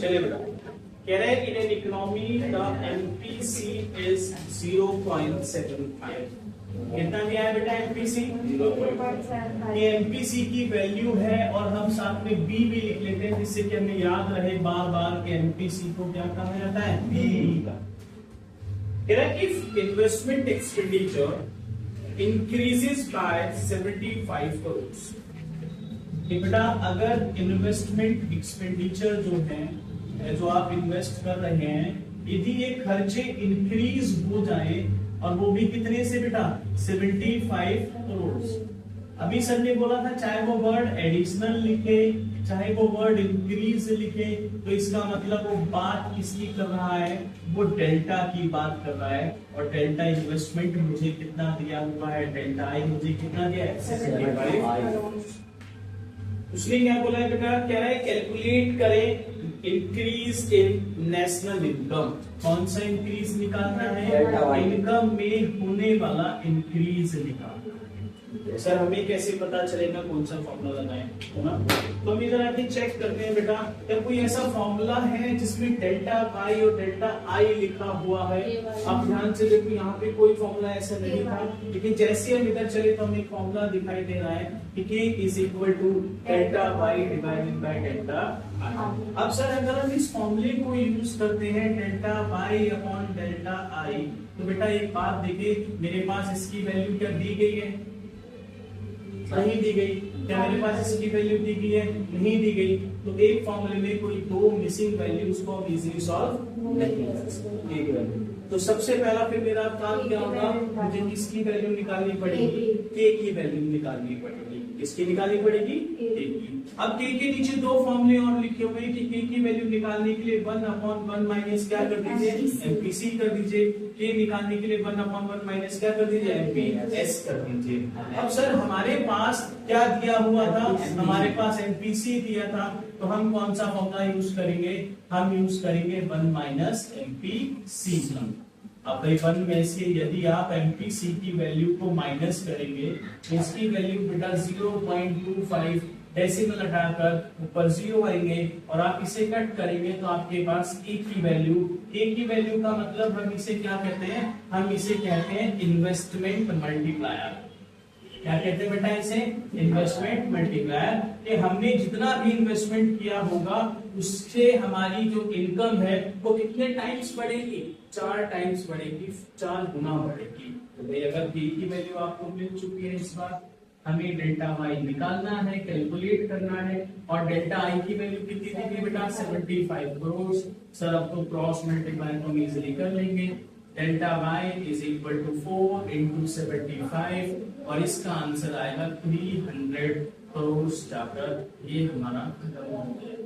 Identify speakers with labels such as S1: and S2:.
S1: चलिए बेटा, कह रहे हैं in an economy the MPC is 0.75। कितना दिया है बेटा एमपीसी? ये एमपीसी की वैल्यू है और हम साथ में बी भी लिख लेते हैं जिससे कि हमें याद रहे बार बार कि एमपीसी को क्या कहा जाता है? बी का। कह रहा है if investment expenditure increases by 75 crore. बेटा अगर इन्वेस्टमेंट एक्सपेंडिचर जो है, जो आप इन्वेस्ट कर रहे हैं, यदि ये खर्चे इंक्रीज हो जाए और वो भी कितने से बेटा? 75 करोड़। अभी सर ने बोला था चाहे वो वर्ड एडिशनल लिखे चाहे वो वर्ड इंक्रीज लिखे, तो इसका मतलब वो बात किसकी कर रहा है? वो डेल्टा की बात कर रहा है। और डेल्टा इन्वेस्टमेंट मुझे कितना दिया हुआ है? डेल्टा आई मुझे कितना दिया है? 75। उसने क्या बोला है बेटा? कह रहा है कैलकुलेट करें इंक्रीज इन नेशनल इनकम। कौन सा इंक्रीज निकालना है? इनकम में होने वाला इंक्रीज निकालना। सर हमें कैसे पता चलेगा कौन सा फॉर्मूला लगाएं, है ना? तो हम इधर आके चेक करते हैं बेटा, क्या कोई ऐसा फॉर्मूला है जिसमें डेल्टा वाई और डेल्टा आई लिखा हुआ है? आप ध्यान से देखो, यहाँ पे कोई फॉर्मूला ऐसा नहीं था, लेकिन जैसे हम इधर चले तो हमें एक फॉर्मूला दिखाई दे रहा है कि K is equal to delta y divided by delta I. अब सर अगर हम इस फॉर्मूले को यूज करते हैं delta y upon delta I, तो बेटा एक बात देखिए, मेरे पास इसकी वैल्यू क्या दी गई है? नहीं दी गई। क्या मेरे पास इसकी वैल्यू दी गई है? नहीं दी गई। तो एक फॉर्मूले में कोई दो मिसिंग वैल्यूज को हम इजीली सॉल्व नहीं कर सकते। एक वैल्यू तो सबसे पहला फिर मेरा काम क्या होगा? मुझे किसकी वैल्यू निकालनी पड़ेगी? K की वैल्यू निकालनी पड़ेगी। किसकी निकालनी पड़ेगी? K की। अब K के नीचे दो फॉर्मूले और लिखे हुए हैं कि K की वैल्यू निकालने के लिए 1/1 माइनस क्या कर दीजिए? एमपीसी कर दीजिए। K निकालने के लिए 1/1 माइनस क्या कर दीजिए? एमपीएस कर दीजिए। अब सर हमारे पास क्या दिया हुआ था? हमारे पास एमपीसी दिया था, तो हम कौन सा फॉर्मूला यूज करेंगे? हम यूज करेंगे 1 माइनस एमपीसी। अब भाई 1 में से यदि आप एमपीसी की वैल्यू को माइनस करेंगे तो इसकी वैल्यू बेटा 0.25 डेसिमल हटाकर ऊपर 0 आएंगे और आप इसे कट करेंगे तो आपके पास A की वैल्यू का मतलब हम इसे क्या कहते हैं? हम इसे कहते हैं इन्वेस्टमेंट मल्टीप्लायर। क्या कहते हैं बेटा इसे? Investment multiplier. कि हमने जितना भी इन्वेस्टमेंट किया होगा उससे हमारी जो इनकम है वो कितने टाइम्स बढ़ेगी? 4 टाइम्स बढ़ेगी, 4 गुना बढ़ेगी। तो भाई अगर K की वैल्यू आपको मिल चुकी है, इस बार हमें डेल्टा वाई निकालना है, कैलकुलेट करना है। और डेल्टा आई की वैल्यू कितनी दी गई बेटा? 75 करोड़। सर अब तो क्रॉस मल्टीप्लाई तो हम इजीली कर लेंगे। Delta y is equal to 4 into 75 और इसका आंसर आएगा 300 करोड़ जाकर ये हमारा खत्म हो गया।